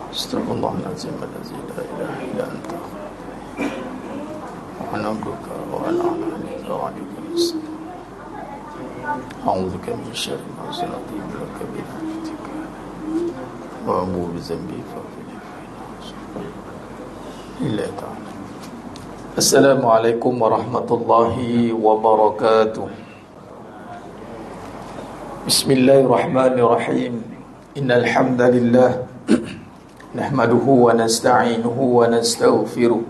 Astaghfirullahaladzim alladzi la ilaha illa anta wa nabduka wa na'alika wa alayka a'udzubika min syarri ma sana'tu laka bi rahmatika wa a'udzu bi dzambi faghfir illa ta'ala. Assalamualaikum warahmatullahi wabarakatuh. Bismillahirrahmanirrahim. Innal hamdalillah nahmaduhu wa nasta'inuhu wa nastaghfiruh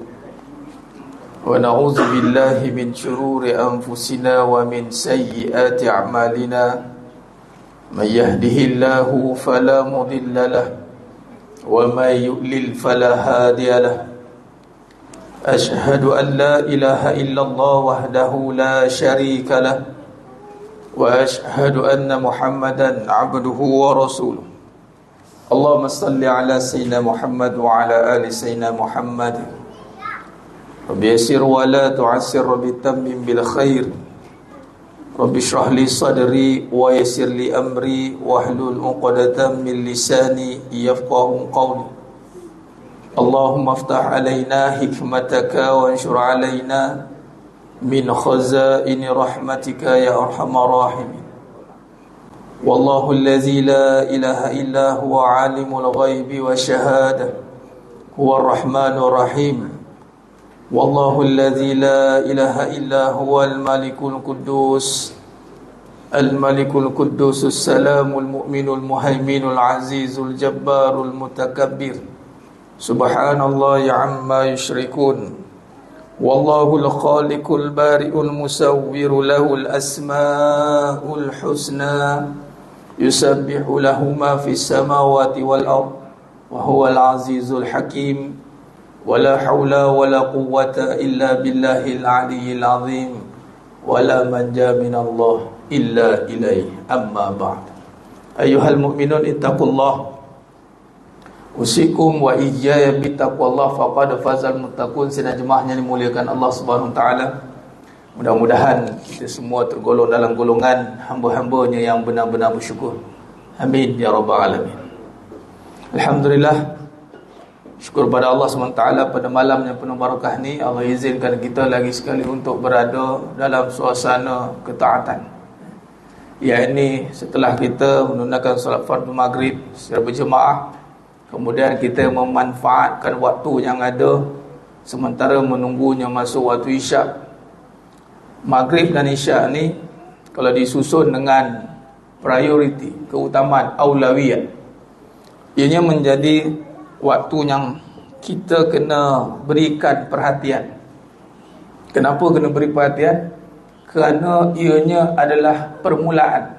wa na'udzu billahi min shururi anfusina wa min sayyiati a'malina. May yahdihillahu fala mudilla lahu wa may yudlil fala hadiya lahu. Ashhadu an la ilaha illallah wahdahu la syarika lahu wa ashhadu anna Muhammadan abduhu wa rasuluh. Allahumma salli ala sayyidina Muhammad wa ala ali sayyidina Muhammad. Rabbi yassir wa la tu'assir, Rabbi tammim bil khair. Rabbi shrah li sadri wa yassir li amri wahlul 'uqdatam min lisani yafqahu qawli. Allahumma aftah alaina hikmataka wa anshur alaina min khazaini rahmatika ya arhamar rahimin. Wallahu allazi la ilaha illa huwa alimul ghaibi wa syahada huwa ar-rahmanur rahim. Wallahu allazi la ilaha illa huwa al-malikul quddus al-malikul quddus as-salamul mu'minul muhaiminul azizul jabbarul mutakabbir. Subhanallah amma yushrikun. Wallahul khaliqul bari'ul musawwiru lahul asma'ul husna yusabbihu lahu ma fis samawati wal ard wa huwal azizul hakim. Wala haula wala quwwata illa billahil aliyyil azim. Wala manja minallah illa ilaihi. Amma ba'd. Ayyuhal mu'minun ittaqullah. Usikum wa iyaya bittaqwallah faqad fazal muttaqun. Sidang jemaah yang dimuliakan Allah Subhanahu wa taala, mudah-mudahan kita semua tergolong dalam golongan hamba-hambanya yang benar-benar bersyukur. Amin ya rabbal alamin. Alhamdulillah, syukur pada Allah Subhanahu wa taala pada malam yang penuh barakah ni Allah izinkan kita lagi sekali untuk berada dalam suasana ketaatan. Yakni setelah kita menunaikan solat fardu maghrib secara berjemaah, kemudian kita memanfaatkan waktu yang ada sementara menunggunya masuk waktu isyak. Maghrib dan isyak ni kalau disusun dengan priority, keutamaan, aulawiyat, ianya menjadi waktu yang kita kena berikan perhatian. Kenapa kena beri perhatian? Kerana ianya adalah permulaan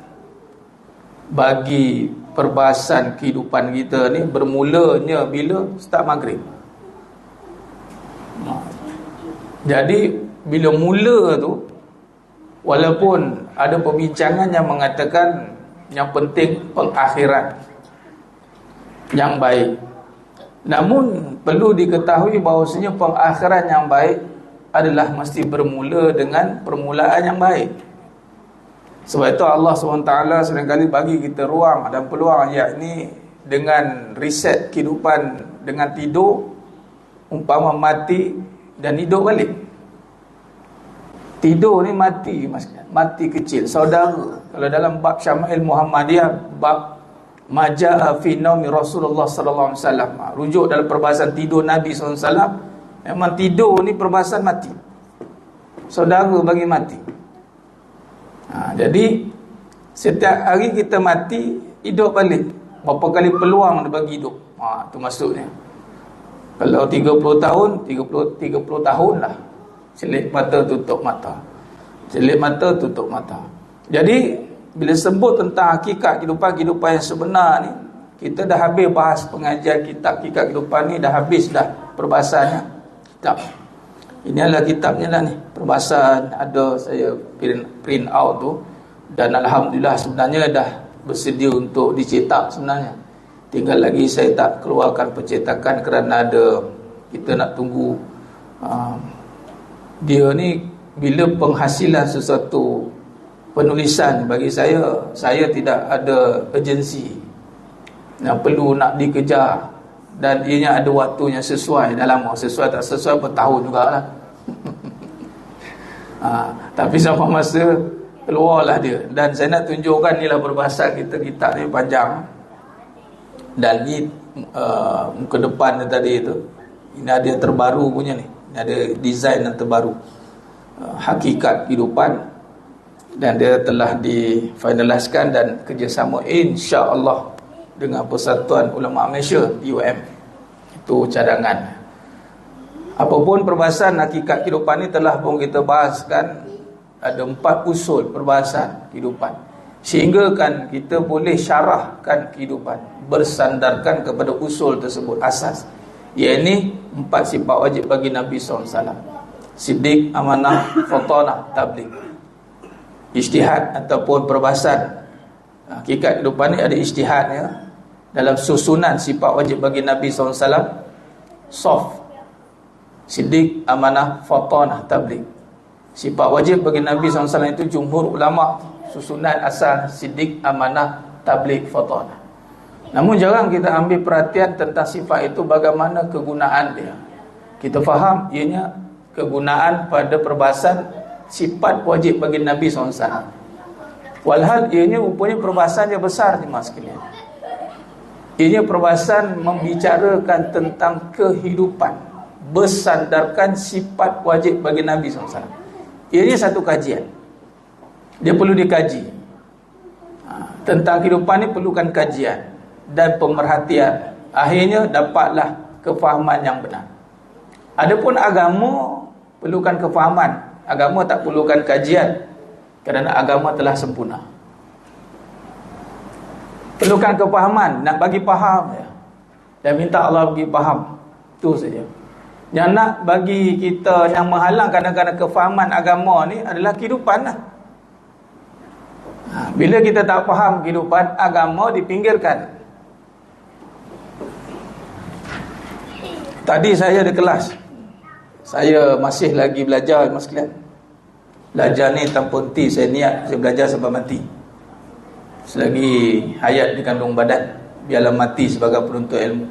bagi perbahasan kehidupan kita ni. Bermulanya bila? Start maghrib. Jadi bila mula tu, walaupun ada perbincangan yang mengatakan yang penting pengakhiran yang baik, namun perlu diketahui bahawasanya pengakhiran yang baik adalah mesti bermula dengan permulaan yang baik. Sebab itu Allah SWT seringkali bagi kita ruang dan peluang, yakni dengan reset kehidupan dengan tidur, umpama mati dan hidup balik. Tidur ni mati, mati kecil. Saudara, kalau dalam bab Syama'il Muhammadiyah, bab Maja'a fi naumi Rasulullah sallallahu alaihi wasallam, rujuk dalam perbahasan tidur Nabi sallallahu alaihi wasallam, memang tidur ni perbahasan mati. Saudara bagi mati. Jadi setiap hari kita mati, hidup balik. Berapa kali peluang dia bagi hidup? Itu maksudnya. Kalau 30 tahun, 30 tahun lah. Celik mata, tutup mata. Celik mata, tutup mata. Jadi bila sebut tentang hakikat kehidupan yang sebenar ni, kita dah habis bahas pengajian kitab hakikat kehidupan ni, dah habis dah perbahasannya. Kitab ini adalah kitabnya lah ni. Perbahasan ada, saya print out tu. Dan alhamdulillah sebenarnya dah bersedia untuk dicetak sebenarnya. Tinggal lagi saya tak keluarkan percetakan kerana ada, kita nak tunggu. Dia ni bila penghasilan sesuatu penulisan, bagi saya tidak ada urgensi yang perlu nak dikejar Dan ianya ada waktunya sesuai. Dah lama, sesuai tak sesuai bertahun jugalah. Tapi sampai masa keluarlah dia. Dan saya nak tunjukkan ni lah perbahasan kita. Kitab ni panjang. Dan ni muka depan tadi tu, ini ada yang terbaru punya ni. Ini ada design yang terbaru, hakikat kehidupan. Dan dia telah difinaliskan dan kerjasama insya-Allah dengan Persatuan Ulama Malaysia, UM. Itu cadangan. Apapun perbahasan hakikat kehidupan ni telah pun kita bahaskan. Ada 4 usul perbahasan kehidupan, sehingga kan kita boleh syarahkan kehidupan bersandarkan kepada usul tersebut, asas. Iaitu 4 sifat wajib bagi Nabi SAW: siddiq, amanah, fatanah, tabligh. Ijtihad ataupun perbahasan hakikat kehidupan ni ada ijtihadnya dalam susunan sifat wajib bagi Nabi SAW. Soft, siddiq, amanah, fatanah, tabligh. Sifat wajib bagi Nabi SAW itu jumhur ulama susunan asal siddiq, amanah, tabligh, fatanah. Namun jarang kita ambil perhatian tentang sifat itu, bagaimana kegunaan dia. Kita faham ianya kegunaan pada perbahasan sifat wajib bagi Nabi SAW. Walhal ianya rupanya perbahasan yang besar jemaah sekalian. Ianya perbahasan membicarakan tentang kehidupan bersandarkan sifat wajib bagi Nabi SAW. Ianya satu kajian. Dia perlu dikaji. Tentang kehidupan ni perlukan kajian dan pemerhatian. Akhirnya dapatlah kefahaman yang benar. Adapun agama perlukan kefahaman. Agama tak perlukan kajian, kerana agama telah sempurna. Perlukan kefahaman, nak bagi faham ya. Dan minta Allah bagi faham. Itu saja. Yang nak bagi kita, yang menghalang kadang-kadang kefahaman agama ni adalah kehidupan lah. Bila kita tak faham kehidupan, agama dipinggirkan. Tadi saya ada kelas. Saya masih lagi belajar, mas sekalian. Belajar ni tanpa henti. Saya niat saya belajar sampai mati. Selagi hayat di kandung badan, biarlah mati sebagai penuntut ilmu.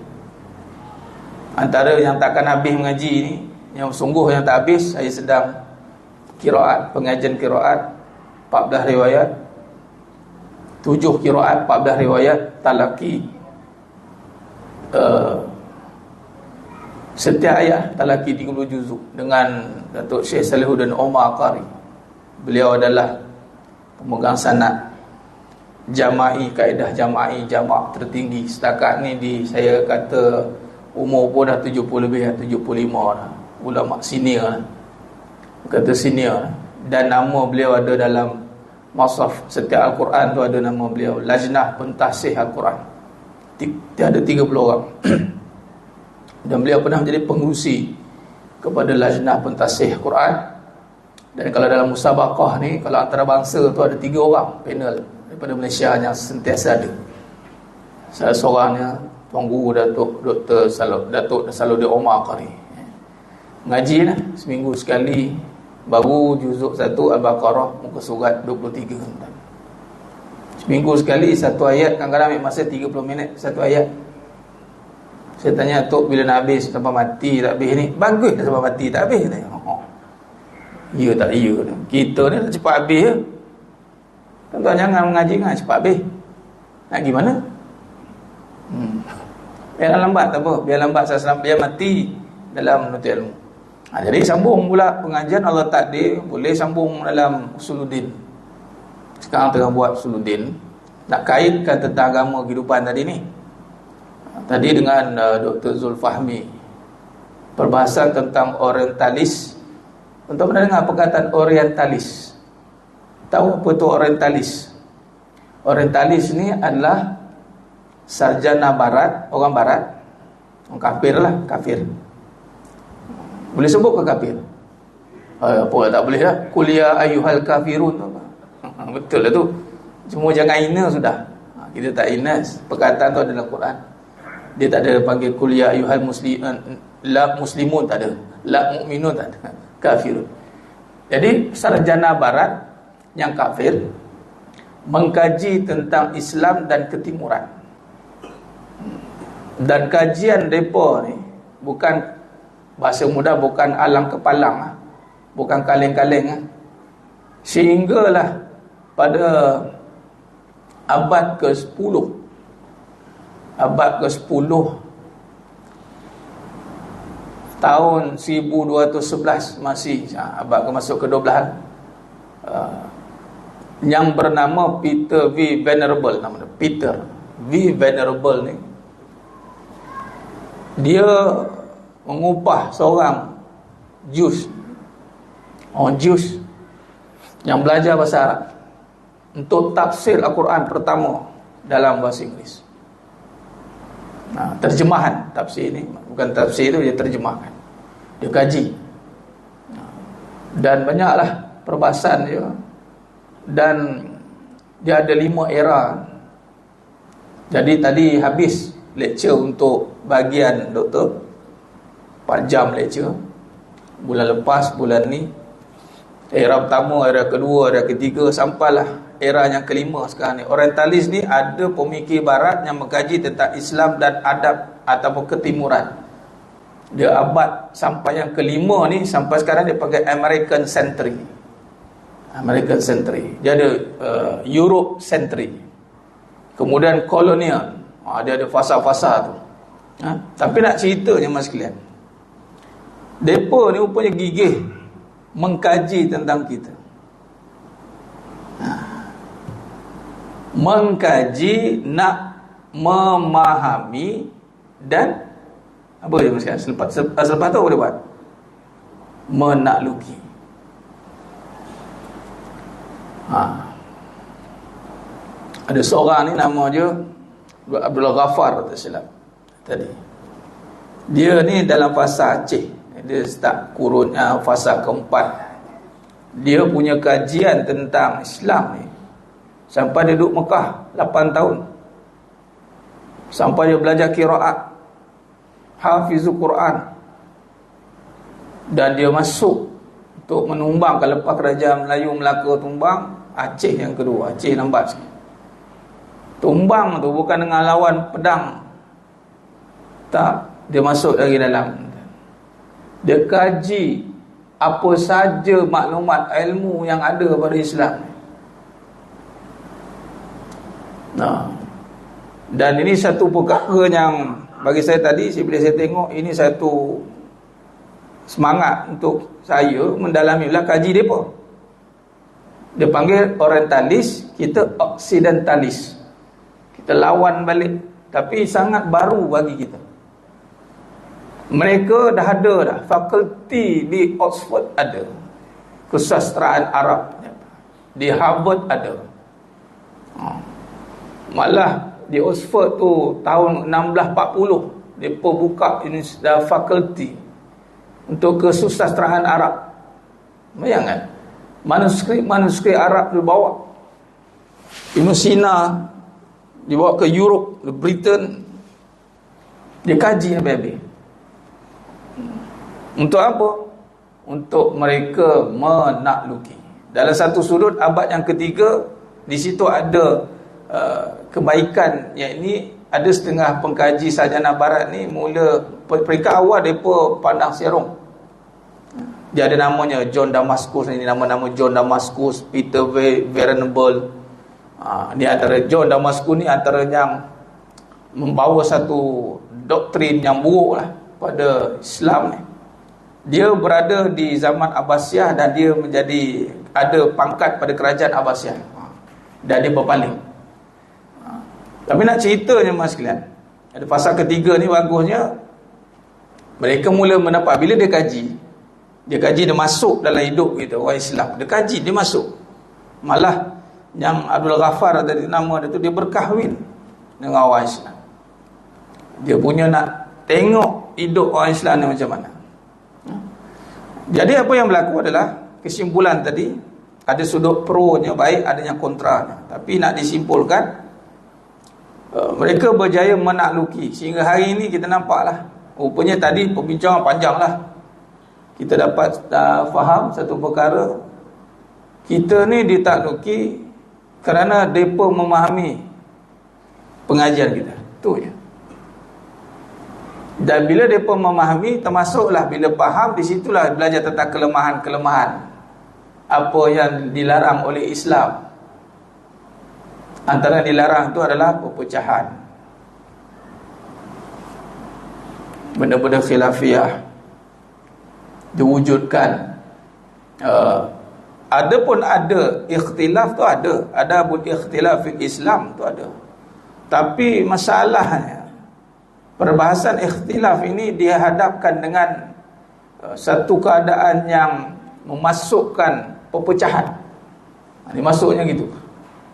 Antara yang takkan habis mengaji ni, yang sungguh yang tak habis, saya sedang qiraat, pengajian qiraat 14 riwayat, 7 qiraat 14 riwayat talaqi. Setiap ayat talaqi 30 juzuk dengan Datuk Syekh Salihuddin Omar Qari. Beliau adalah pemegang sanad jama'i, kaedah jama'i, jamak tertinggi setakat ni. Saya kata umur pun dah 70 lebih, 75 dah. Ulama senior lah. Kata senior lah. Dan nama beliau ada dalam Masaf setiap Al-Quran tu, ada nama beliau, Lajnah Pentahsih Al-Quran. Ada 30 orang. Dan beliau pernah menjadi pengurusi kepada Lajnah Pentahsih Quran. Dan kalau dalam musabaqah ni, kalau antarabangsa tu ada 3 orang panel daripada Malaysia yang sentiasa ada. Salah seorangnya Tuan Guru Datuk Salihuddin Omar Qari. Mengaji lah seminggu sekali. Baru juzuk 1 Al-Baqarah muka surat 23. Seminggu sekali satu ayat. Kadang-kadang ambil masa 30 minit satu ayat. Saya tanya, Tok, bila nak habis? Sampai mati tak habis ni? Bagus dah sampai mati tak habis. Ya tak ya. Kita ni nak cepat habis je. Tuan-tuan jangan mengaji kan cepat habis. Nak gimana? Biar lambat tak apa. Biar lambat sasaran, biar mati dalam menuntut ilmu. Jadi sambung pula pengajian Allah takdir. Boleh sambung dalam Usuluddin. Sekarang tengah buat Usuluddin. Nak kaitkan tentang agama kehidupan tadi ni. Tadi dengan Dr. Zulfahmi, perbahasan tentang orientalis. Untuk pernah dengar perkataan orientalis? Tahu apa itu orientalis? Orientalis ni adalah sarjana barat, orang barat, orang kafir lah, kafir. Boleh sebut ke kafir? Apa tak boleh lah. Kuliah ayyuhal kafirun. Betul lah tu. Cuma jangan hina sudah. Kita tak hina. Perkataan tu adalah Quran. Dia tak ada panggil kuliah ayyuhal muslimun, tak ada. La mu'minun, tak ada. Kafirun. Jadi sarjana barat yang kafir mengkaji tentang Islam dan ketimuran. Dan kajian mereka ni bukan, bahasa mudah, bukan alang kepalang, bukan kaleng-kaleng. Sehinggalah pada abad ke-10, tahun 1211 masih, abad masuk ke 12, yang bernama Peter V. Venerable, nama dia Peter V. Venerable ni, dia mengupah seorang orang Jews yang belajar bahasa Arab untuk tafsir Al-Quran pertama dalam bahasa Inggeris. Terjemahan tafsir ini, bukan tafsir itu, dia terjemahkan, dia kaji, dan banyaklah perbahasan dia. Dan dia ada 5 era. Jadi tadi habis lecture untuk bahagian doktor, 4 jam lecture. Bulan lepas, bulan ni, era pertama, era kedua, era ketiga, sampailah era yang kelima sekarang ni. Orientalis ni ada pemikir barat yang mengkaji tentang Islam dan adab ataupun ketimuran. Dia abad sampai yang kelima ni, sampai sekarang dia panggil American Century. Dia ada Europe Century, kemudian kolonial. Dia ada fasa-fasa tu. Tapi nak ceritanya mas sekalian, mereka ni rupanya gigih mengkaji tentang kita. Mengkaji, nak memahami, dan apa dia mas sekalian? Selepas tu apa dia buat? Menakluki. Ada seorang ni nama dia Abdul Ghaffar tadi. Dia ni dalam fasa Aceh. Dia start kurun fasa keempat. Dia punya kajian tentang Islam ni sampai dia duduk Mekah 8 tahun. Sampai dia belajar qiraat, hafizul Quran, dan dia masuk untuk menumbang. Kalau lepas kerajaan Melayu Melaka tumbang, Aceh yang kedua, Aceh lambat sikit. Tumbang tu bukan dengan lawan pedang, tak, dia masuk lagi dalam. Dia kaji apa saja maklumat ilmu yang ada pada Islam. Dan ini satu perkara yang bagi saya tadi, bila saya tengok, ini satu semangat untuk saya mendalami lah kaji mereka. Dia panggil orientalis, kita occidentalis. Kita lawan balik, tapi sangat baru bagi kita. Mereka dah ada dah, fakulti di Oxford ada, kesusastraan Arab di Harvard ada. Malah di Oxford tu tahun 1640 mereka buka fakulti untuk kesusastraan Arab. Bayangkan, manuskrip Arab dibawa, Ibn Sina dibawa ke Europe, ke Britain, dia kaji habis-habis. Untuk apa? Untuk mereka menakluki. Dalam satu sudut abad yang ketiga, di situ ada kebaikan, yakni ada setengah pengkaji sarjana barat ni mula peringkat awal mereka pandang serong. Dia ada namanya John Damascus, ini nama-nama John Damascus, Peter Venerable. Ni antara John Damascus ni antara yang membawa satu doktrin yang buruk lah pada Islam ni. Dia berada di zaman Abbasiyah dan dia menjadi ada pangkat pada kerajaan Abbasiyah, dan dia berpaling. Tapi nak ceritanya mas sekalian, ada fasa ketiga ni bagusnya, mereka mula mendapat, bila dia kaji, dia masuk dalam hidup kita orang Islam, dia kaji, dia masuk. Malah yang Abdul Ghaffar tadi nama dia tu, dia berkahwin dengan orang Islam. Dia punya nak tengok hidup orang Islam ni macam mana. Jadi apa yang berlaku adalah kesimpulan tadi, ada sudut pro-nya baik, ada yang kontra-nya. Tapi nak disimpulkan, mereka berjaya menakluki sehingga hari ini kita nampaklah, rupanya tadi perbincangan panjang lah, kita dapat faham satu perkara, kita ni ditakluki kerana mereka memahami pengajian kita. Itu je. Dan bila mereka memahami, termasuklah bila faham, di situlah belajar tentang kelemahan-kelemahan apa yang dilarang oleh Islam. Antara yang dilarang itu adalah perpecahan, benda-benda khilafiyah diwujudkan. Ada pun ada ikhtilaf tu ada pun ikhtilaf fil Islam tu ada. Tapi masalahnya perbahasan ikhtilaf ini dihadapkan dengan satu keadaan yang memasukkan perpecahan. Ini masuknya gitu.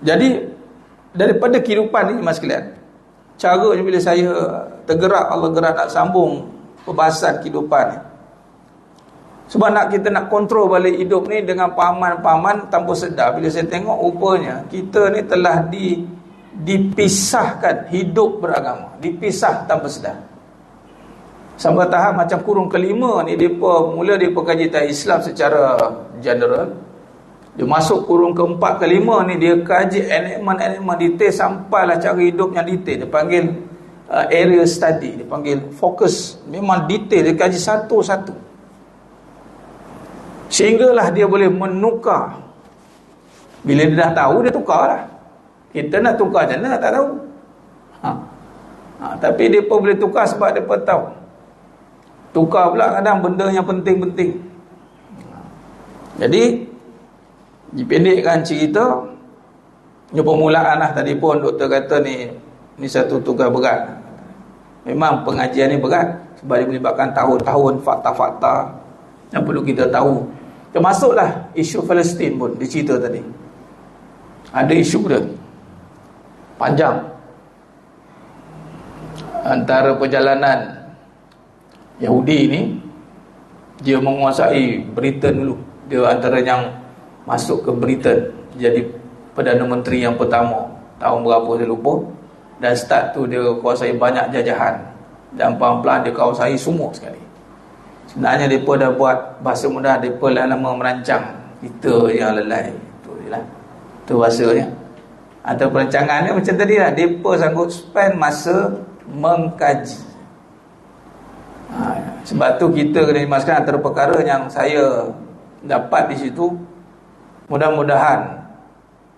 Jadi daripada kehidupan ini mas sekalian, caranya bila saya tergerak, Allah gerak nak sambung perbahasan kehidupan ni. Sebab kita nak kontrol balik hidup ni dengan pahaman-pahaman tanpa sedar. Bila saya tengok rupanya kita ni telah dipisahkan hidup beragama, dipisah tanpa sedar. Sampai tahap macam kurung kelima ni mula dia kaji tentang Islam secara general. Dia masuk kurung keempat kelima ni dia kaji elemen-elemen detail sampailah cara hidup yang detail. Dia panggil area study, dia panggil fokus. Memang detail, dia kaji satu-satu. Sehinggalah dia boleh menukar. Bila dia dah tahu, dia tukarlah. Kita nak tukar macam mana tak tahu. Tapi dia pun boleh tukar sebab dia pun tahu. Tukar pula kadang benda yang penting-penting. Jadi dipendekkan cerita, ni permulaan lah. Tadi pun doktor kata ni satu tugas berat. Memang pengajian ni berat sebab dia melibatkan tahun-tahun fakta-fakta yang perlu kita tahu. Termasuklah isu Palestin pun dicerita tadi. Ada isu dia panjang antara perjalanan Yahudi ni. Dia menguasai Britain dulu. Dia antara yang masuk ke Britain jadi Perdana Menteri yang pertama tahun berapa saya lupa. Dan start tu dia kuasai banyak jajahan, dan pelan-pelan dia kuasai semua sekali. Sebenarnya mereka dah buat bahasa mudah, mereka dah lama merancang, kita yang lelai. Itu je lah, itu bahasanya. Atau perancangannya macam tadi lah, mereka sanggup spend masa mengkaji. Sebab tu kita kena dimasukkan antara perkara yang saya dapat di situ. Mudah-mudahan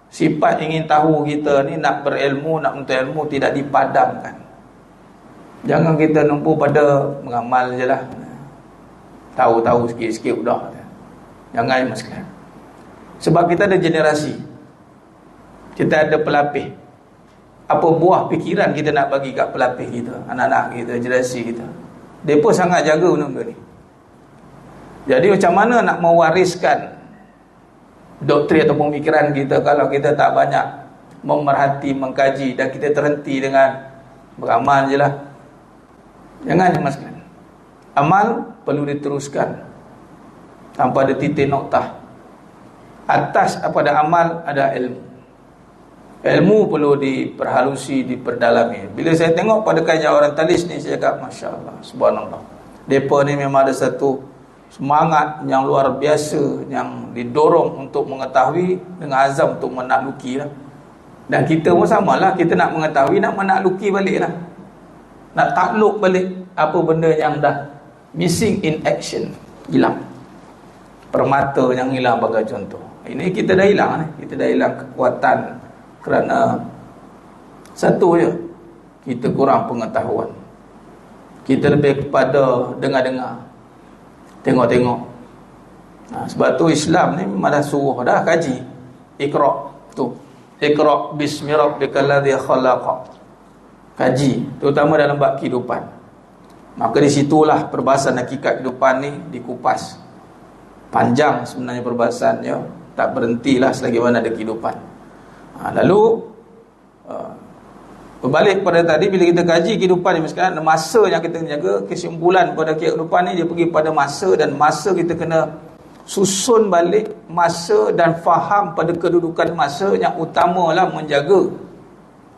sifat ingin tahu kita ni, nak berilmu, nak menuntut ilmu tidak dipadamkan. Jangan kita numpu pada beramal je lah, tahu-tahu sikit-sikit udah. Jangan mas sekalian. Sebab kita ada generasi, kita ada pelapis. Apa buah fikiran kita nak bagi kat pelapis kita, anak-anak kita, generasi kita. Mereka sangat jaga benda-benda ni. Jadi macam mana nak mewariskan doktrin atau pemikiran kita kalau kita tak banyak memerhati, mengkaji, dan kita terhenti dengan beramal je lah. Jangan mas sekalian. Amal perlu diteruskan tanpa ada titik noktah. Atas pada amal ada ilmu. Ilmu perlu diperhalusi, diperdalami. Bila saya tengok pada kajian orang talis ni, saya cakap Masya Allah, subhanallah. Mereka ni memang ada satu semangat yang luar biasa, yang didorong untuk mengetahui dengan azam untuk menakluki lah. Dan kita pun samalah, kita nak mengetahui, nak menakluki balik lah, nak takluk balik apa benda yang dah missing in action, hilang. Permata yang hilang bagai contoh. Ini kita dah hilang ni. Kita dah hilang kekuatan kerana satu je, kita kurang pengetahuan. Kita lebih kepada dengar-dengar, tengok-tengok. Sebab tu Islam ni memang dah suruh dah kaji. Iqra' tu. Iqra' bismi rabbikal ladzi khalaq. Kaji, terutama dalam bab kehidupan. Maka di situlah perbahasan hakikat kehidupan ni dikupas. Panjang sebenarnya perbahasannya, tak berhentilah selagi mana ada kehidupan. Lalu berbalik pada tadi, bila kita kaji kehidupan ni sekarang, masa yang kita jaga, kesimpulan pada kehidupan ni dia pergi pada masa, dan masa kita kena susun balik masa dan faham pada kedudukan masa. Yang utamalah menjaga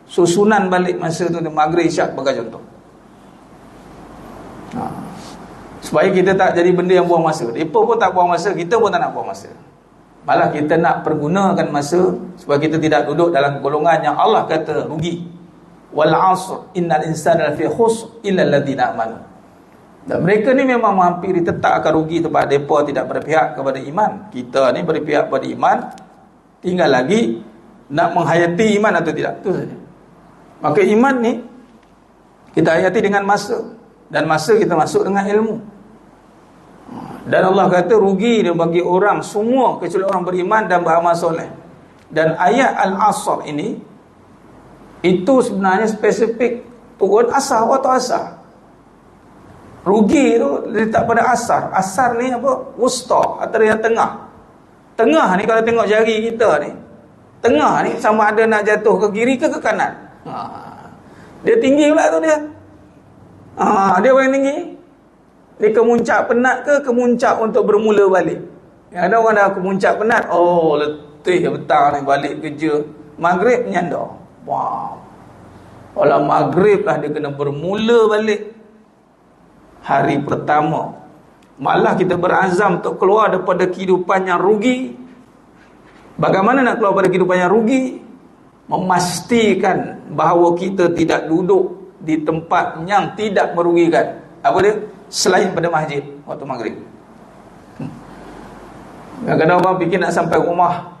susunan balik masa tu, maghrib isyak sebagai contoh. Supaya kita tak jadi benda yang buang masa. Mereka pun tak buang masa, kita pun tak nak buang masa. Malah kita nak pergunakan masa supaya kita tidak duduk dalam golongan yang Allah kata rugi. Wal 'asr innal insana lafi khusr illa alladziina amanu. Dan mereka ni memang menghampiri tetap akan rugi sebab mereka tidak berpihak kepada iman. Kita ni berpihak kepada iman, tinggal lagi nak menghayati iman atau tidak, itu saja. Maka iman ni kita hayati dengan masa, dan masa kita masuk dengan ilmu. Dan Allah kata rugi dia bagi orang semua kecuali orang beriman dan beramal soleh. Dan ayat Al-Asr ini itu sebenarnya spesifik turun asar atau asar. Rugi tu letak pada asar. Asar ni apa? Wusta, atau yang tengah. Tengah ni kalau tengok jari kita ni, tengah ni sama ada nak jatuh ke kiri ke kanan. Dia tinggi pula tu dia. Dia paling tinggi. Dia kemuncak penat ke kemuncak untuk bermula balik. Yang ada orang dah kemuncak penat, letih petang ni balik kerja, maghrib nyanda. Wow. Kalau maghrib lah dia kena bermula balik hari pertama. Malah kita berazam untuk keluar daripada kehidupan yang rugi. Bagaimana nak keluar daripada kehidupan yang rugi? Memastikan bahawa kita tidak duduk di tempat yang tidak merugikan. Apa dia? Selain pada masjid waktu maghrib. Kadang-kadang orang fikir nak sampai rumah,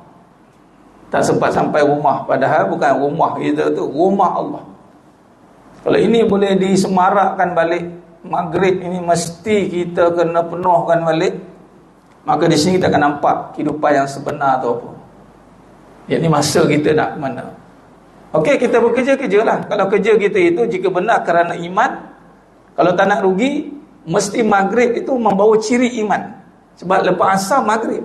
tak sempat sampai rumah. Padahal bukan rumah kita tu, rumah Allah. Kalau ini boleh disemarakkan balik, maghrib ini mesti kita kena penuhkan balik, maka di sini kita akan nampak kehidupan yang sebenar tu apa. Yang ni masa kita nak ke mana. Okey, kita bekerja-kerjalah. Kalau kerja kita itu jika benar kerana iman, kalau tak nak rugi, mesti maghrib itu membawa ciri iman. Sebab lepas asar maghrib.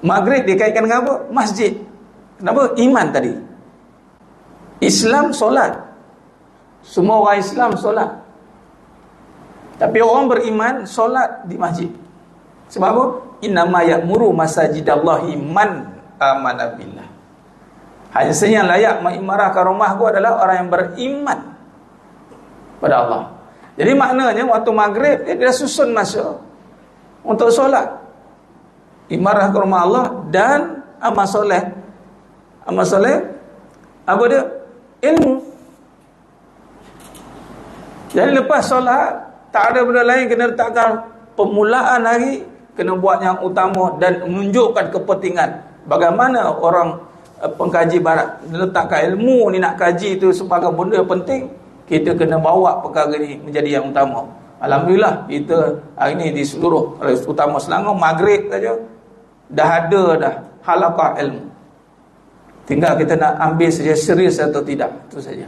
Maghrib dikaitkan dengan apa? Masjid. Kenapa? Iman tadi. Islam solat. Semua orang Islam solat. Tapi orang beriman solat di masjid. Sebab apa? Innama ya'muru masajidallahi man amana billah. Hanya saja yang layak mengimarahkan rumahku adalah orang yang beriman pada Allah. Jadi maknanya waktu maghrib dia susun masa untuk solat, imarah ke rumah Allah dan amal soleh. Amal soleh apa dia? Ilmu. Jadi lepas solat tak ada benda lain, kena letakkan permulaan hari, kena buat yang utama dan menunjukkan kepentingan. Bagaimana orang pengkaji barat letakkan ilmu ni nak kaji itu sebagai benda yang penting, kita kena bawa perkara ni menjadi yang utama. Alhamdulillah kita hari ni di seluruh utama Selangor maghrib saja dah ada dah halaqah ilmu. Tinggal kita nak ambil saja serius atau tidak, itu saja.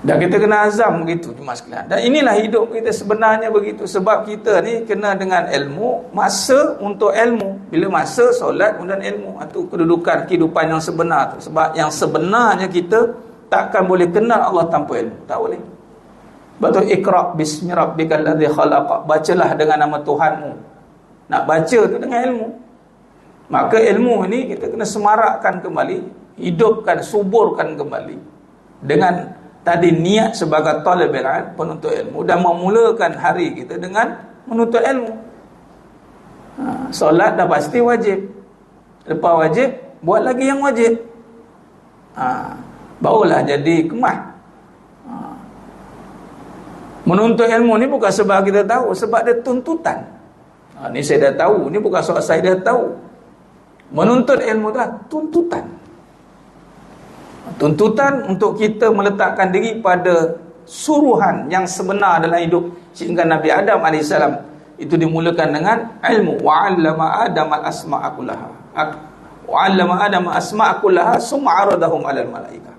Dan kita kena azam begitu jemaah sekalian. Dan inilah hidup kita sebenarnya begitu. Sebab kita ni kena dengan ilmu, masa untuk ilmu. Bila masa solat kemudian ilmu, itu kedudukan kehidupan yang sebenar tu. Sebab yang sebenarnya kita takkan boleh kenal Allah tanpa ilmu. Tak boleh. Betul, Iqra bismi rabbikal ladzi khalaq. Bacalah dengan nama Tuhanmu. Nak baca tu dengan ilmu. Maka ilmu ini kita kena semarakkan kembali, hidupkan, suburkan kembali dengan tadi niat sebagai talibul ilm, penuntut ilmu, dan memulakan hari kita dengan menuntut ilmu. Solat dah pasti wajib. Lepas wajib, buat lagi yang wajib. Barulah jadi kemah. Menuntut ilmu ni bukan sebab kita tahu, sebab dia tuntutan. Ni saya dah tahu, ni bukan soal saya dah tahu. Menuntut ilmu tu tuntutan. Tuntutan untuk kita meletakkan diri pada suruhan yang sebenar dalam hidup. Sehingga Nabi Adam AS itu dimulakan dengan ilmu. Wa'allama Adam al-asma'a kullaha. Wa'allama Adam al-asma'a kullaha summa aradahum 'alal malaikah.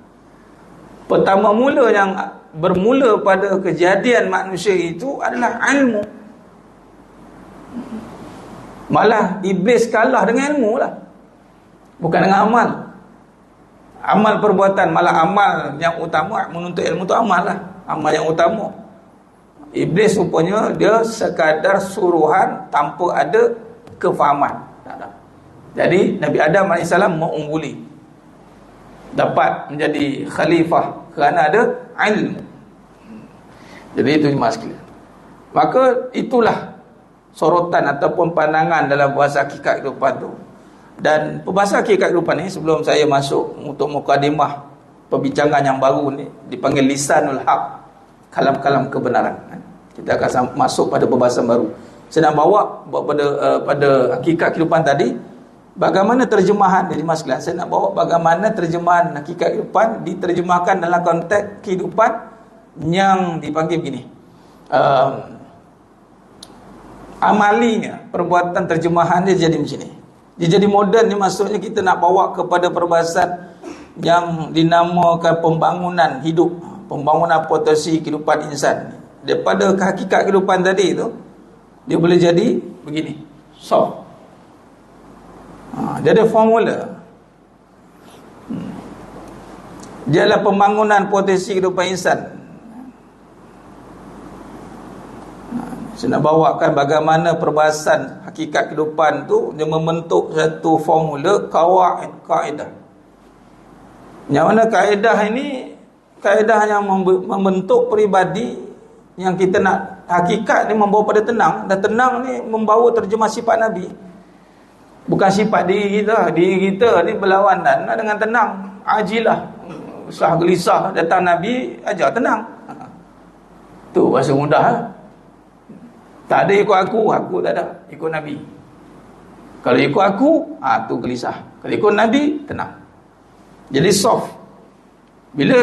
Pertama mula yang bermula pada kejadian manusia itu adalah ilmu. Malah iblis kalah dengan ilmu lah, bukan dengan amal. Amal perbuatan, malah amal yang utama, menuntut ilmu tu amal lah, amal yang utama. Iblis rupanya dia sekadar suruhan tanpa ada kefahaman. Tak ada. Jadi Nabi Adam AS mengungguli, dapat menjadi khalifah kerana ada ilmu. Jadi itu jemaah sekalian. Maka itulah sorotan ataupun pandangan dalam bahasa hakikat kehidupan tu. Dan perbahasan hakikat kehidupan ni, sebelum saya masuk untuk mukadimah perbincangan yang baru ni, dipanggil Lisanul Haq, kalam-kalam kebenaran. Kita akan masuk pada perbahasan baru. Saya nak bawa pada hakikat kehidupan tadi. Bagaimana terjemahan, jadi mas kelas, saya nak bawa bagaimana terjemahan hakikat kehidupan diterjemahkan dalam konteks kehidupan yang dipanggil begini. Amalinya, perbuatan terjemahan dia jadi macam ni. Dia jadi moden ni, maksudnya kita nak bawa kepada perbahasan yang dinamakan pembangunan hidup, pembangunan potensi kehidupan insan. Daripada hakikat kehidupan tadi tu, dia boleh jadi begini, soft. Dia ada formula. Dia adalah pembangunan potensi kehidupan insan. Saya nak bawakan bagaimana perbahasan hakikat kehidupan tu dia membentuk satu formula kaedah. Yang mana kaedah ini kaedah yang membentuk peribadi yang kita nak. Hakikat ni membawa pada tenang, dan tenang ni membawa terjemah sifat Nabi. Bukan sifat diri kita. Diri kita ni berlawanan dengan tenang, ajilah, usah gelisah. Datang Nabi ajar tenang. Tu bahasa mudah. Tak ada ikut aku tak ada. Ikut Nabi. Kalau ikut aku, tu gelisah. Kalau ikut Nabi, tenang. Jadi soft. Bila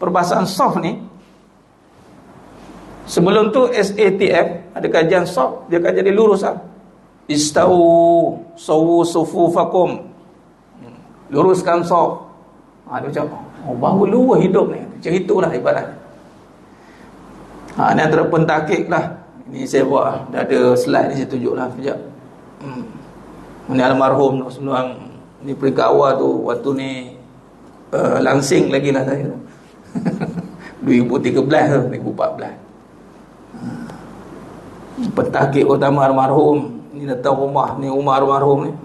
perbahasan soft ni, sebelum tu SATF ada kajian soft, dia akan jadi lurus lah. Istau sawu sufufakum, luruskan soft. Dia macam baru luar hidup ni, ceritalah ibarat. Ni antara pentakik lah. Ini saya buat, dah ada slide ni, saya tunjuk lah sekejap. Ini almarhum sebelum ni peringkat awal tu, waktu ni langsing lagi lah saya 2013 tu, 2014. Pentakik utama almarhum ni, datang rumah ni, rumah almarhum ni,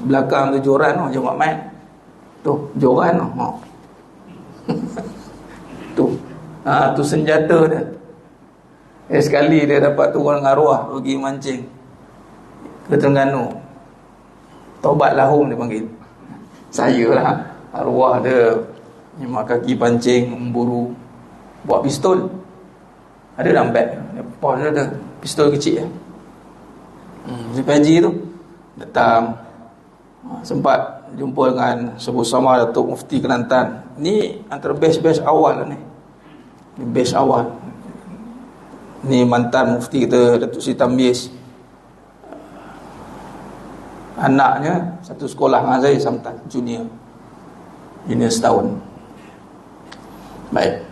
belakang tu joran tu, jemaah main tu, joran tu tu senjata dia. Sekali dia dapat turun dengan arwah pergi mancing ke Terengganu, taubat lahum dia panggil. Saya lah arwah dia nyemak kaki pancing, memburu, buat pistol ada dalam beg. Pos dia ada pistol kecil si Haji tu datang, sempat jumpa dengan Sebu Sama Datuk Mufti Kelantan. Ni antara best awal lah ni. Best awal ni, mantan mufti kita Datuk Sri Tamyiz, anaknya satu sekolah dengan saya, sampai junior setahun. Baik,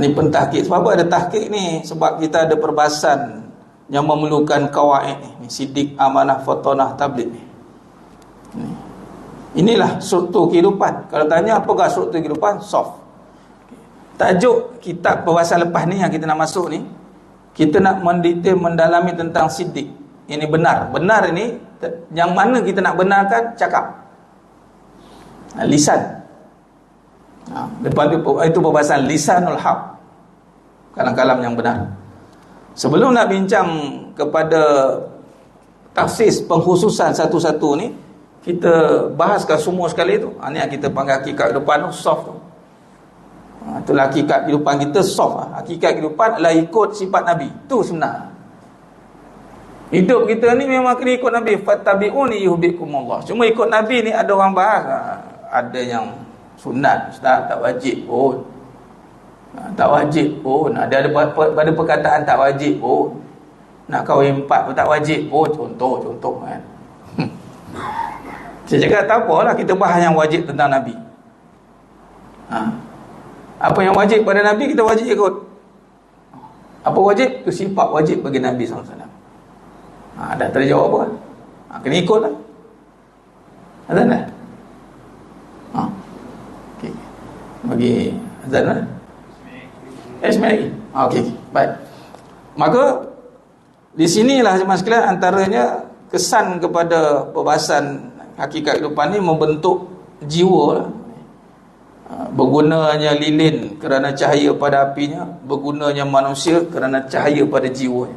ni pentahkik. Sebab apa ada tahkik ni? Sebab kita ada perbahasan yang memerlukan kawaid ni, sidik, amanah, fatonah, tabligh ni. Inilah struktur kehidupan. Kalau tanya apakah struktur kehidupan? Soft. Tajuk kitab perbahasan lepas ni yang kita nak masuk ni, kita nak mendetail, mendalami tentang sidik. Ini benar. Benar ini, yang mana kita nak benarkan, cakap. Lisan. Lepas itu perbahasan lisanul haq. Kalam-kalam yang benar. Sebelum nak bincang kepada taksis pengkhususan satu-satu ni, kita bahaskan semua sekali tu. Ni yang kita panggil hakikat kehidupan tu, soft tu. Itulah hakikat kehidupan kita, soft. Hakikat kehidupan adalah ikut sifat Nabi. Itu sebenar. Hidup kita ni memang kena ikut Nabi. Fattabi'uni yuhibbukumullah. Cuma ikut Nabi ni ada orang bahas, ada yang sunat, ustaz, tak wajib pun. Tak wajib pun. Ada pada perkataan tak wajib pun. Nak kahwin 4 pun tak wajib pun. Contoh kan. Saya cakap tak apalah, kita bahas yang wajib tentang Nabi. Apa yang wajib pada Nabi, kita wajib ikut. Apa wajib? Itu sifat wajib bagi Nabi SAW. Dah terjawab apa? Kena ikut lah. Azan lah. Okay. Bagi azan lah. Semai lagi. Okay. Baik. Maka di sinilah mas sekalian, antaranya kesan kepada perbahasan hakikat kehidupan ni membentuk jiwa lah. Bergunanya lilin kerana cahaya pada apinya, bergunanya manusia kerana cahaya pada jiwa.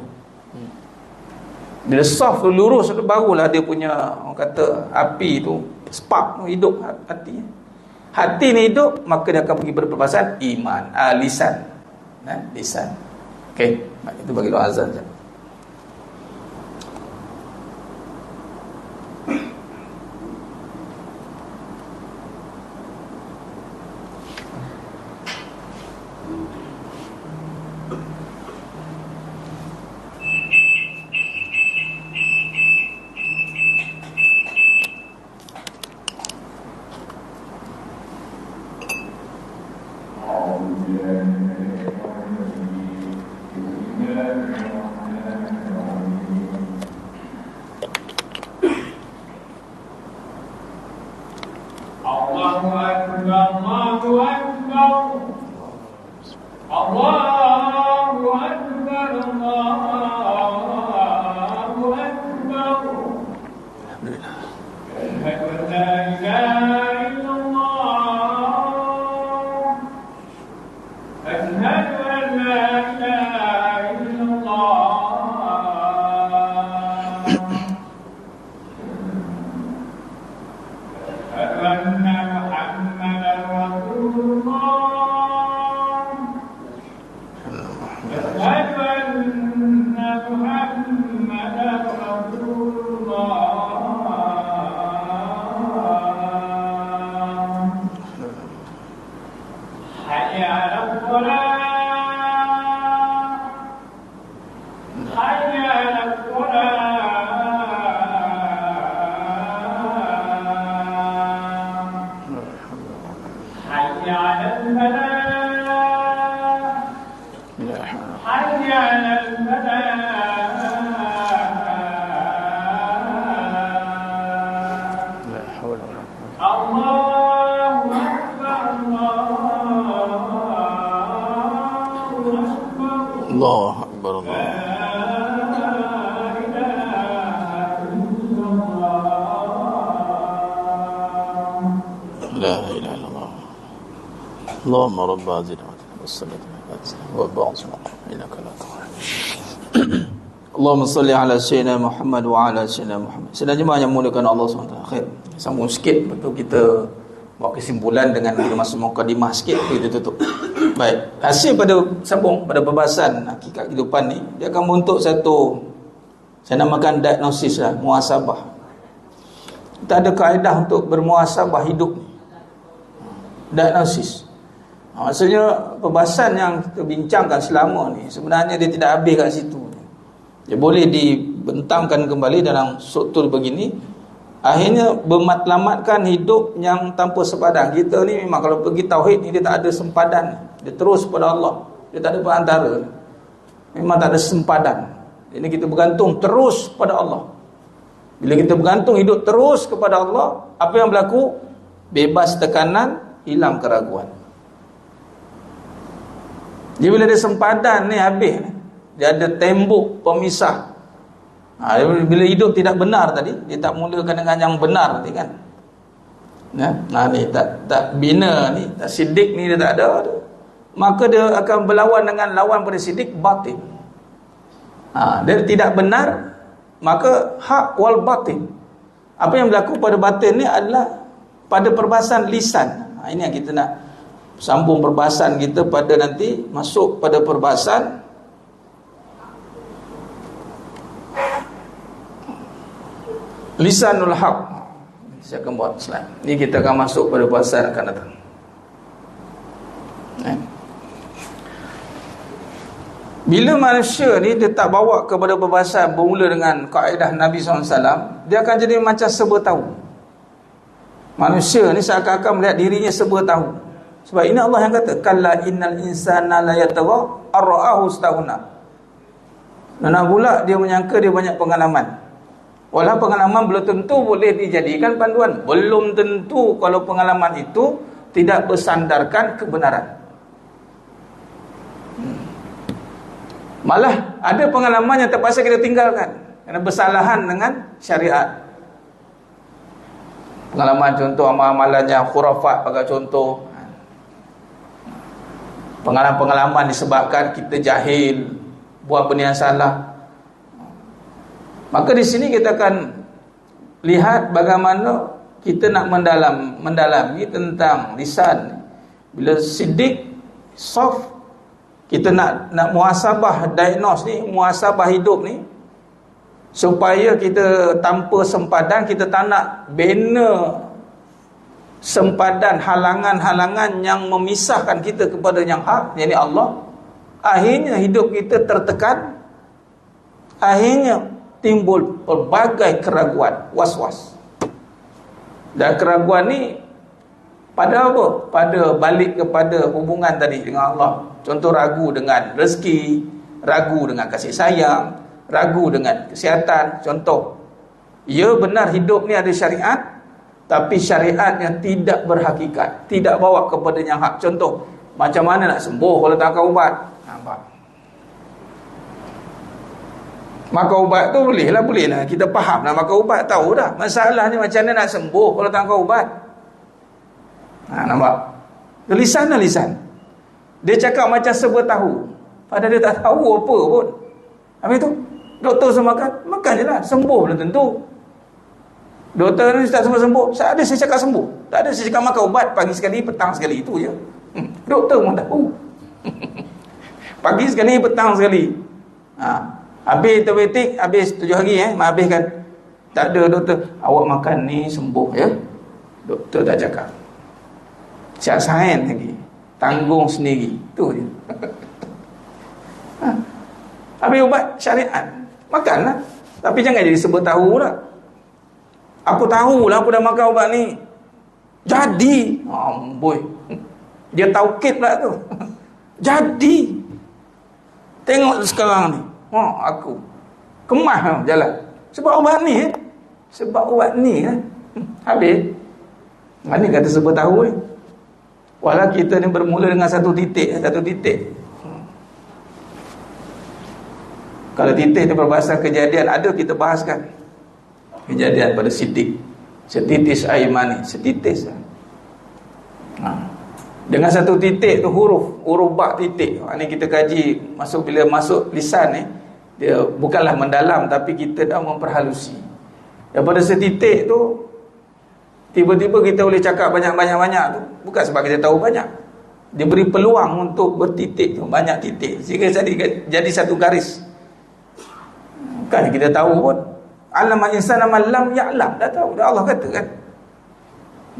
Bila soft tu, lurus tu, barulah dia punya, orang kata, api tu, spark tu hidup hati. Hati ni hidup, maka dia akan pergi pada perbahasan iman, lisan. lisan. Okey, itu bagi doa azan je. Allahumma rabb azina wassalatu wa ba'dhu innaka la tughfir. Allahumma salli ala sayyidina Muhammad wa ala sayyidina Muhammad. Sedang jemaah yang muliakan Allah SWT. Khair. Sambung sikit, betul kita buat kesimpulan dengan masuk mukadimah sikit, kita tutup. Baik. Hasil pada sambung pada perbahasan hakikat kehidupan ni, dia akan membentuk satu, saya namakan diagnosis lah, muhasabah. Kita ada kaedah untuk bermuhasabah hidup ni. Diagnosis. Maksudnya perbahasan yang kita bincangkan selama ni sebenarnya dia tidak habis kat situ. Dia boleh dibentangkan kembali dalam struktur begini. Akhirnya bermatlamatkan hidup yang tanpa sepadan. Kita ni memang kalau pergi tauhid ni dia tak ada sempadan. Dia terus pada Allah. Dia tak ada perantara. Memang tak ada sempadan. Ini kita bergantung terus pada Allah. Bila kita bergantung hidup terus kepada Allah, apa yang berlaku? Bebas tekanan, hilang keraguan. Dia bila dia sempadan ni habis ni. Dia ada tembok pemisah. Bila hidup tidak benar tadi, dia tak mulakan dengan yang benar tadi kan. Ni tak bina ni, tak sidik ni dia tak ada. Maka dia akan berlawan dengan lawan pada sidik, batin. Dia tidak benar, maka hak wal batin. Apa yang berlaku pada batin ni adalah pada perbahasan lisan. Ini yang kita nak sambung perbahasan kita pada nanti, masuk pada perbahasan lisanul haq. Saya akan buat slide. Ini kita akan masuk pada perbahasan akan datang. Bila manusia ni dia tak bawa kepada perbahasan bermula dengan kaedah Nabi SAW, dia akan jadi macam serba tahu. Manusia ni seakan-akan melihat dirinya serba tahu. Sebab ini Allah yang kata, kalla innal insana la yatagha ar-ra'ahu istaghna. Mana pula dia menyangka dia banyak pengalaman. Walau pengalaman belum tentu boleh dijadikan panduan. Belum tentu kalau pengalaman itu tidak bersandarkan kebenaran. Malah ada pengalaman yang terpaksa kita tinggalkan kerana bersalahan dengan syariat. Pengalaman contoh amal-amalan yang khurafat sebagai contoh. Pengalaman-pengalaman disebabkan kita jahil, buat benda yang salah. Maka di sini kita akan lihat bagaimana kita nak mendalami tentang lisan. Bila sidik, soft, Kita nak muhasabah diagnose ni, muhasabah hidup ni, supaya kita tanpa sempadan, kita tak nak bina sempadan, halangan-halangan yang memisahkan kita kepada yang hak, yakni Allah. Akhirnya hidup kita tertekan, akhirnya timbul pelbagai keraguan, was-was. Dan keraguan ni pada apa? Pada balik kepada hubungan tadi dengan Allah. Contoh, ragu dengan rezeki, ragu dengan kasih sayang, ragu dengan kesihatan. Contoh, ya benar hidup ni ada syariat, tapi syariatnya tidak berhakikat, tidak bawa kepada yang hak. Contoh, macam mana nak sembuh kalau tak makan ubat? Nampak? Makan ubat tu boleh lah. Kita faham nak makan ubat, tahu dah. Masalahnya macam mana nak sembuh kalau tak makan ubat? Nampak? Lisan. Dia cakap macam serba tahu, padahal dia tak tahu apa pun. Habis tu doktor suruh makan je lah, sembuh belum tentu. Doktor ni tak sembuh. Tak ada saya cakap sembuh, tak ada saya cakap makan ubat pagi sekali, petang sekali, itu je. Doktor pun tahu. Pagi sekali, petang sekali. Habis antibiotik, habis 7 hari habiskan. Tak ada doktor, awak makan ni sembuh ya. Doktor tak cakap. Siap sains lagi, tanggung sendiri, tu je. Habis ubat syariat, makanlah. Tapi jangan jadi sebut tahu lah. Aku tahulah aku dah makan ubat ni, jadi amboi, dia taukid pula tu. Jadi tengok sekarang ni, aku kemas jalan sebab ubat ni sebab ubat ni habis. Mana kata sebut tahu ni? Walau kita ni bermula dengan satu titik. Kalau titik ni berbahasa kejadian, ada kita bahaskan kejadian pada Siddiq, setitis air mani, setitis. Dengan satu titik tu, huruf bak titik. Ini kita kaji bila masuk lisan ni, dia bukanlah mendalam, tapi kita dah memperhalusi. Daripada setitik tu, tiba-tiba kita boleh cakap banyak tu. Bukan sebab kita tahu banyak, dia beri peluang untuk bertitik tu, banyak titik, sehingga jadi satu garis. Bukan kita tahu pun. Alam al-insana man lam ya'lam, dah tahu dah, Allah kata kan.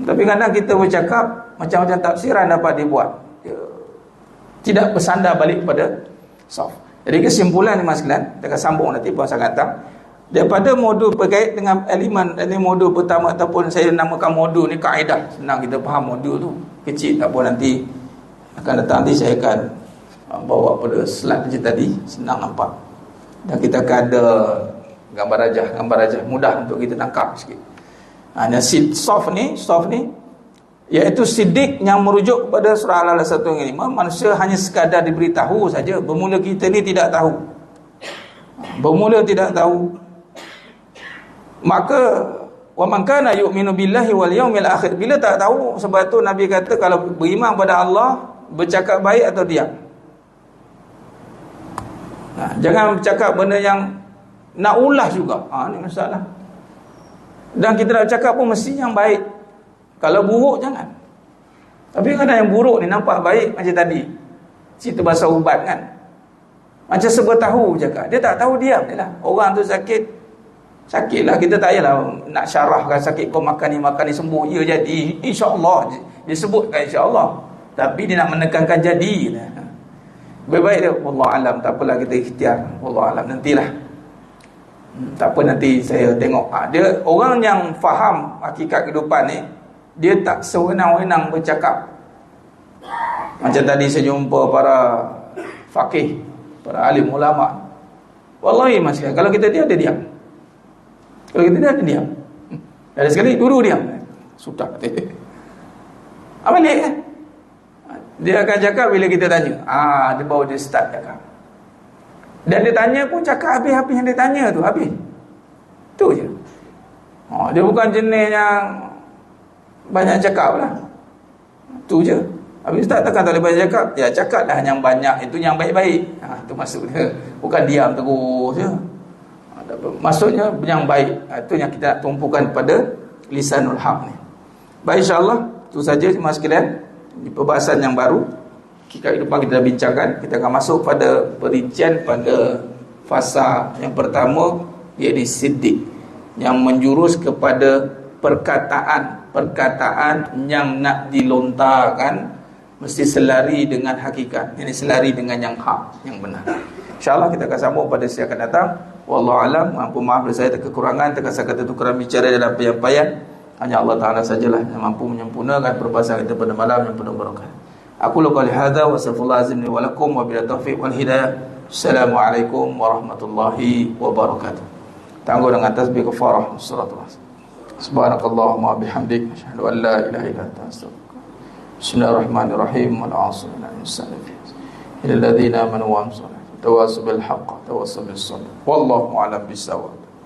Tapi kadang kita bercakap, macam-macam tafsiran dapat dibuat, tidak bersandar balik kepada soft. Jadi kesimpulan ni mas-sekalian, kita akan sambung nanti puasa datang. Daripada modul berkait dengan elemen, ini modul pertama, ataupun saya namakan modul ni kaedah. Senang kita faham modul tu, kecil tak apa, nanti akan datang, nanti saya akan bawa pada slide macam tadi, senang nampak. Dan kita akan ada gambar rajah mudah untuk kita tangkap sikit. Soft ni iaitu Siddiq yang merujuk kepada surah Al-Alaq 1:5. Manusia hanya sekadar diberitahu saja. Bermula kita ni tidak tahu. Maka wa man kana yu'minu billahi wal yawmil akhir, bila tak tahu, sebab tu Nabi kata kalau beriman pada Allah, bercakap baik atau diam. Jangan bercakap benda yang nak ulah juga. Ni masalah. Dan kita nak cakap pun mesti yang baik. Kalau buruk jangan. Tapi kadang yang buruk ni nampak baik, macam tadi cerita pasal ubat kan, macam serba tahu cakap. Dia tak tahu, diam je lah. Orang tu sakit lah, kita tak payahlah nak syarahkan sakit kau makan ni sembuh je jadi, insya-Allah dia sebutkan insya-Allah, tapi dia nak menekankan jadi lah. Baik-baik dia, wallah alam, tak apalah, kita ikhtiar, wallah alam, nantilah. Tak apa, nanti saya tengok. Dia orang yang faham hakikat kehidupan ni, dia tak sewenang-wenang bercakap. Macam tadi saya jumpa para faqih, para alim ulama. Wallahi mas, kalau kita diam, dia diam. Kalau kita diam. Ada sekali dulu diam. Sudah. Balik kan? Dia akan cakap bila kita tanya. Dia baru dia start cakap. Dan dia tanya pun cakap habis-habis yang dia tanya tu, habis. Tu je. Dia bukan jenis yang banyak cakap lah. Tu je. Habis Ustaz takkan tak boleh banyak cakap. Ya cakap dah yang banyak, itu yang baik-baik. Tu maksud dia. Bukan diam terus je. Maksudnya yang baik. Itu yang kita nak tumpukan pada lisanul haq ni. Baik, insyaAllah itu saja mas sekalian di perbahasan yang baru. kehidupan kita dah bincangkan. Kita akan masuk pada perincian pada fasa yang pertama, iaitu siddiq, yang menjurus kepada perkataan yang nak dilontarkan mesti selari dengan hakikat, ini selari dengan yang hak, yang benar. InsyaAllah kita akan sambung pada siang akan datang. Wallahu alam. Ampun maaf dari saya kekurangan, terkasar kata tukuran bicara dalam penyampaian. Hanya Allah Ta'ala sajalah yang mampu menyempurnakan perbahasan kita pada malam yang penuh barakah. Aku lakukan hadza wa astaghfirullah azim li wa lakum wa bila taufiq wal hidayah. Assalamualaikum warahmatullahi wabarakatuh. Tangguh dengan tasbih kafarah suratul Asr. Subhanakallahumma bihamdik asyhadu an la ilaha illa anta astaghfiruka. Bismillahirrahmanirrahim. Wal 'asri innal insana lafi khusr. Illal ladzina amanu wa amilus solihati tawasaw bil haqq tawasaw bis sabr. Wallahu a'lam bissawab.